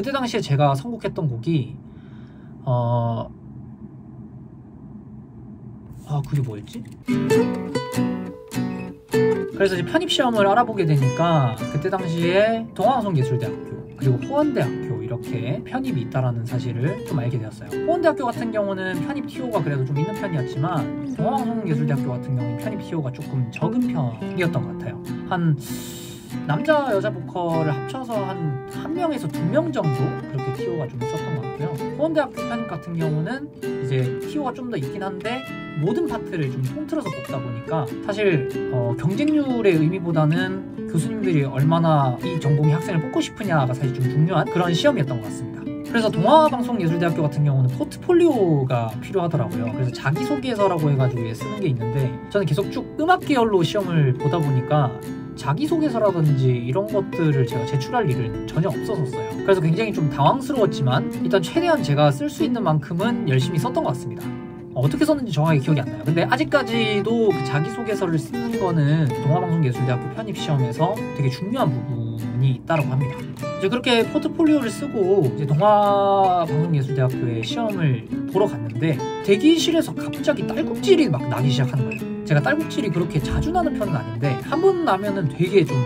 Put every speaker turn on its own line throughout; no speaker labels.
그때 당시에 제가 선곡했던 곡이 그게 뭐였지? 그래서 이제 편입시험을 알아보게 되니까 그때 당시에 동아방송예술대학교 그리고 호원대학교 이렇게 편입이 있다라는 사실을 좀 알게 되었어요. 호원대학교 같은 경우는 편입 TO가 그래도 좀 있는 편이었지만 동아방송예술대학교 같은 경우는 편입 TO가 조금 적은 편이었던 것 같아요. 한 남자 여자 보컬을 합쳐서 한 명에서 2명 정도 그렇게 TO가 좀 있었던 것 같고요. 호원대학교 편입 같은 경우는 이제 TO가 좀 더 있긴 한데 모든 파트를 좀 통틀어서 뽑다 보니까 사실 경쟁률의 의미보다는 교수님들이 얼마나 이 전공의 학생을 뽑고 싶으냐가 사실 좀 중요한 그런 시험이었던 것 같습니다. 그래서 동아방송예술대학교 같은 경우는 포트폴리오가 필요하더라고요. 그래서 자기소개서라고 해가지고 쓰는 게 있는데 저는 계속 쭉 음악 계열로 시험을 보다 보니까 자기소개서라든지 이런 것들을 제가 제출할 일은 전혀 없었어요. 그래서 굉장히 좀 당황스러웠지만 일단 최대한 제가 쓸 수 있는 만큼은 열심히 썼던 것 같습니다. 어떻게 썼는지 정확하게 기억이 안 나요. 근데 아직까지도 그 자기소개서를 쓰는 거는 동아방송예술대학교 편입시험에서 되게 중요한 부분이 있다고 합니다. 이제 그렇게 포트폴리오를 쓰고 이제 동아방송예술대학교에 시험을 보러 갔는데 대기실에서 갑자기 딸꾹질이 막 나기 시작하는 거예요. 제가 딸꾹질이 그렇게 자주 나는 편은 아닌데 한 번 나면은 되게 좀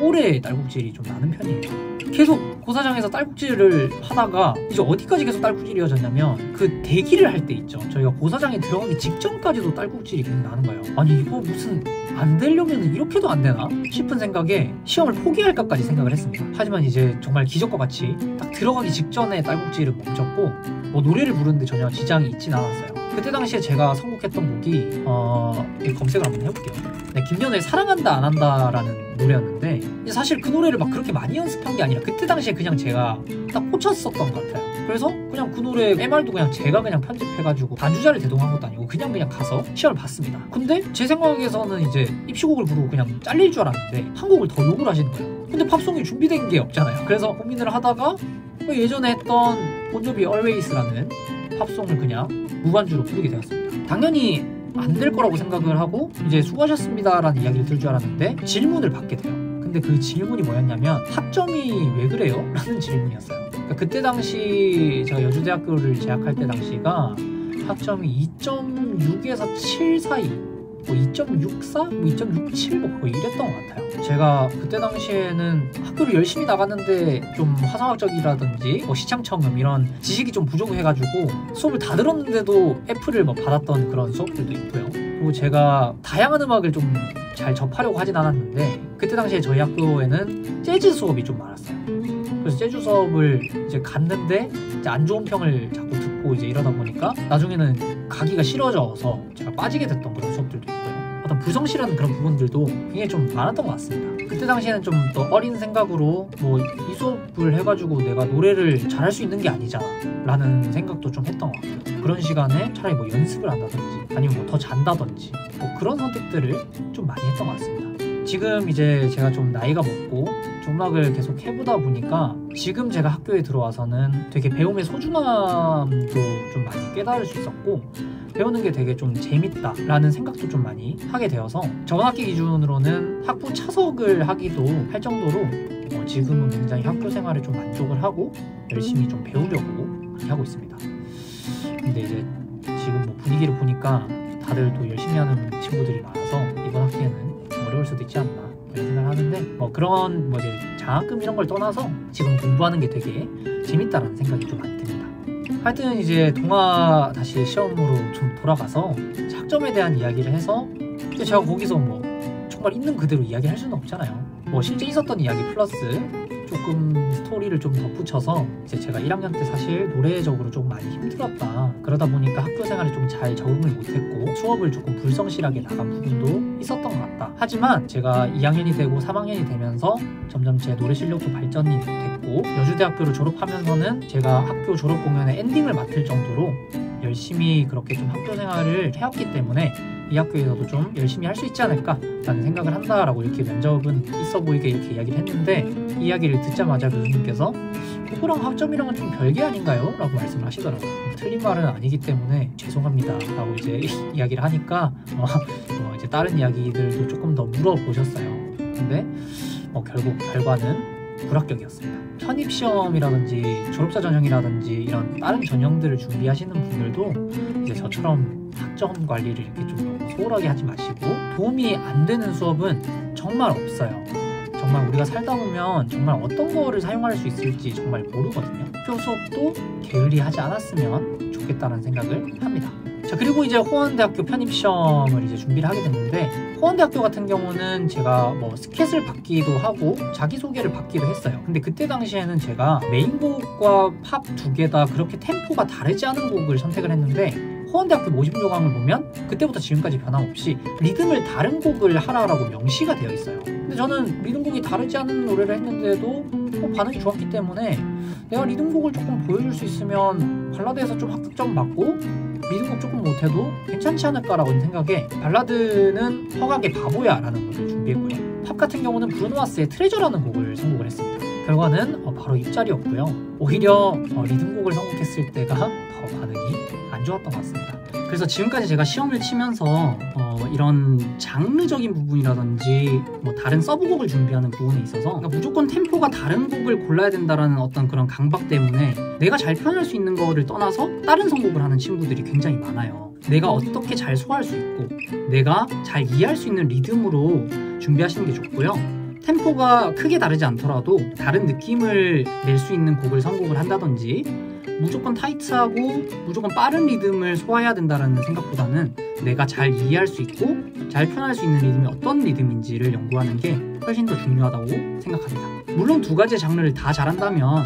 오래 딸꾹질이 좀 나는 편이에요. 계속 고사장에서 딸꾹질을 하다가 이제 어디까지 계속 딸꾹질이 이어졌냐면 그 대기를 할 때 있죠. 저희가 고사장에 들어가기 직전까지도 딸꾹질이 계속 나는 거예요. 아니 이거 무슨 안 되려면 이렇게도 안 되나 싶은 생각에 시험을 포기할까까지 생각을 했습니다. 하지만 이제 정말 기적과 같이 딱 들어가기 직전에 딸꾹질은 멈췄고 뭐 노래를 부르는데 전혀 지장이 있진 않았어요. 그때 당시에 제가 선곡했던 곡이 검색을 한번 해볼게요. 네, 김연우의 사랑한다 안 한다라는 노래였는데 사실 그 노래를 막 그렇게 많이 연습한 게 아니라 그때 당시에 그냥 제가 딱 꽂혔었던 것 같아요. 그래서 그냥 그 노래 MR도 그냥 제가 그냥 편집해가지고 반주자를 대동한 것도 아니고 그냥 가서 시험을 봤습니다. 근데 제 생각에서는 이제 입시곡을 부르고 그냥 잘릴 줄 알았는데 한 곡을 더 욕을 하시는 거예요. 근데 팝송이 준비된 게 없잖아요. 그래서 고민을 하다가 예전에 했던 본조비 Always라는 팝송을 그냥 무반주로 부르게 되었습니다. 당연히 안 될 거라고 생각을 하고 이제 수고하셨습니다 라는 이야기를 들을 줄 알았는데 질문을 받게 돼요. 근데 그 질문이 뭐였냐면 학점이 왜 그래요? 라는 질문이었어요. 그러니까 그때 당시 제가 여주대학교를 재학할 때 당시가 학점이 2.6에서 7 사이 뭐 2.64? 뭐 2.67? 뭐 거의 이랬던 것 같아요. 제가 그때 당시에는 학교를 열심히 나갔는데 좀 화성학적이라든지 뭐 시창청음 이런 지식이 좀 부족해가지고 수업을 다 들었는데도 F를 뭐 받았던 그런 수업들도 있고요. 그리고 제가 다양한 음악을 좀 잘 접하려고 하진 않았는데 그때 당시에 저희 학교에는 재즈 수업이 좀 많았어요. 그래서 재즈 수업을 이제 갔는데 이제 안 좋은 평을 자꾸 듣고 이제 이러다 보니까 나중에는 가기가 싫어져서 제가 빠지게 됐던 그런 수업들도 있고요. 어떤 불성실한 그런 부분들도 굉장히 좀 많았던 것 같습니다. 그때 당시에는 좀 더 어린 생각으로 뭐 이 수업을 해가지고 내가 노래를 잘할 수 있는 게 아니잖아 라는 생각도 좀 했던 것 같아요. 그런 시간에 차라리 뭐 연습을 한다든지 아니면 뭐 더 잔다든지 뭐 그런 선택들을 좀 많이 했던 것 같습니다. 지금 이제 제가 좀 나이가 먹고 음악을 계속 해보다 보니까 지금 제가 학교에 들어와서는 되게 배움의 소중함도 좀 많이 깨달을 수 있었고 배우는 게 되게 좀 재밌다라는 생각도 좀 많이 하게 되어서 저번 학기 기준으로는 학부 차석을 하기도 할 정도로 지금은 굉장히 학교 생활에 좀 만족을 하고 열심히 좀 배우려고 많이 하고 있습니다. 근데 이제 지금 뭐 분위기를 보니까 다들 또 열심히 하는 친구들이 많아서 이번 학기에는 어려울 수도 있지 않나 이런 생각을 하는데 뭐 그런 뭐 이제 장학금 이런 걸 떠나서 지금 공부하는 게 되게 재밌다라는 생각이 좀 많이 듭니다. 하여튼 이제 동아 다시 시험으로 좀 돌아가서 학점에 대한 이야기를 해서 이제 제가 거기서 뭐 정말 있는 그대로 이야기할 수는 없잖아요. 뭐 실제 있었던 이야기 플러스 조금 스토리를 좀 덧붙여서 이제 제가 1학년 때 사실 노래적으로 좀 많이 힘들었다. 그러다 보니까 학교 생활에 좀 잘 적응을 못했고 수업을 조금 불성실하게 나간 부분도 있었던 것 같다. 하지만 제가 2학년이 되고 3학년이 되면서 점점 제 노래 실력도 발전이 됐고 여주대학교를 졸업하면서는 제가 학교 졸업 공연의 엔딩을 맡을 정도로 열심히 그렇게 좀 학교 생활을 해왔기 때문에 이 학교에서도 좀 열심히 할 수 있지 않을까 라는 생각을 한다라고 이렇게 면접은 있어 보이게 이렇게 이야기를 했는데 이 이야기를 듣자마자 교수님께서 그거랑 학점이랑은 좀 별개 아닌가요? 라고 말씀을 하시더라고요. 틀린 말은 아니기 때문에 죄송합니다 라고 이제 이야기를 하니까 이제 다른 이야기들도 조금 더 물어보셨어요. 근데 결국 결과는 불합격이었습니다. 편입시험이라든지 졸업자 전형이라든지 이런 다른 전형들을 준비하시는 분들도 이제 저처럼 학점 관리를 이렇게 좀 너무 소홀하게 하지 마시고, 도움이 안 되는 수업은 정말 없어요. 정말 우리가 살다 보면 정말 어떤 거를 사용할 수 있을지 정말 모르거든요. 학교 수업도 게을리하지 않았으면 좋겠다는 생각을 합니다. 자, 그리고 이제 호원대학교 편입시험을 이제 준비를 하게 됐는데, 호원대학교 같은 경우는 제가 뭐 스캣을 받기도 하고 자기소개를 받기도 했어요. 근데 그때 당시에는 제가 메인곡과 팝 두 개 다 그렇게 템포가 다르지 않은 곡을 선택을 했는데, 호원대학교 모집 요강을 보면 그때부터 지금까지 변함없이 리듬을 다른 곡을 하라라고 명시가 되어 있어요. 근데 저는 리듬곡이 다르지 않은 노래를 했는데도 반응이 좋았기 때문에 내가 리듬곡을 조금 보여줄 수 있으면 발라드에서 좀 합격점 받고 리듬곡 조금 못해도 괜찮지 않을까라고 생각에 발라드는 허각의 바보야 라는 곡을 준비했고요. 팝 같은 경우는 브루노마스의 트레저라는 곡을 선곡을 했습니다. 결과는 바로 입자리였고요. 오히려 리듬곡을 선곡했을 때가 더 반응이 안 좋았던 것 같습니다. 그래서 지금까지 제가 시험을 치면서 이런 장르적인 부분이라든지 뭐 다른 서브곡을 준비하는 부분에 있어서 그러니까 무조건 템포가 다른 곡을 골라야 된다라는 어떤 그런 강박 때문에 내가 잘 표현할 수 있는 거를 떠나서 다른 선곡을 하는 친구들이 굉장히 많아요. 내가 어떻게 잘 소화할 수 있고 내가 잘 이해할 수 있는 리듬으로 준비하시는 게 좋고요. 템포가 크게 다르지 않더라도 다른 느낌을 낼 수 있는 곡을 선곡을 한다든지, 무조건 타이트하고 무조건 빠른 리듬을 소화해야 된다는 생각보다는 내가 잘 이해할 수 있고 잘 표현할 수 있는 리듬이 어떤 리듬인지를 연구하는 게 훨씬 더 중요하다고 생각합니다. 물론 두 가지 장르를 다 잘한다면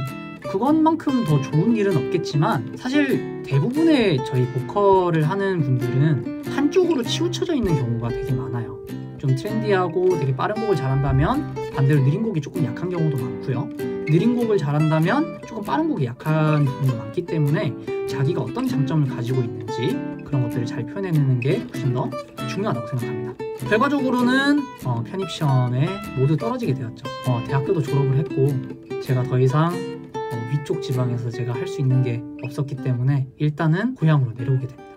그것만큼 더 좋은 일은 없겠지만, 사실 대부분의 저희 보컬을 하는 분들은 한쪽으로 치우쳐져 있는 경우가 되게 많아요. 좀 트렌디하고 되게 빠른 곡을 잘한다면 반대로 느린 곡이 조금 약한 경우도 많고요. 느린 곡을 잘한다면 조금 빠른 곡이 약한 부분도 많기 때문에 자기가 어떤 장점을 가지고 있는지 그런 것들을 잘 표현해내는 게 훨씬 더 중요하다고 생각합니다. 결과적으로는 편입시험에 모두 떨어지게 되었죠. 대학교도 졸업을 했고 제가 더 이상 위쪽 지방에서 제가 할 수 있는 게 없었기 때문에 일단은 고향으로 내려오게 됩니다.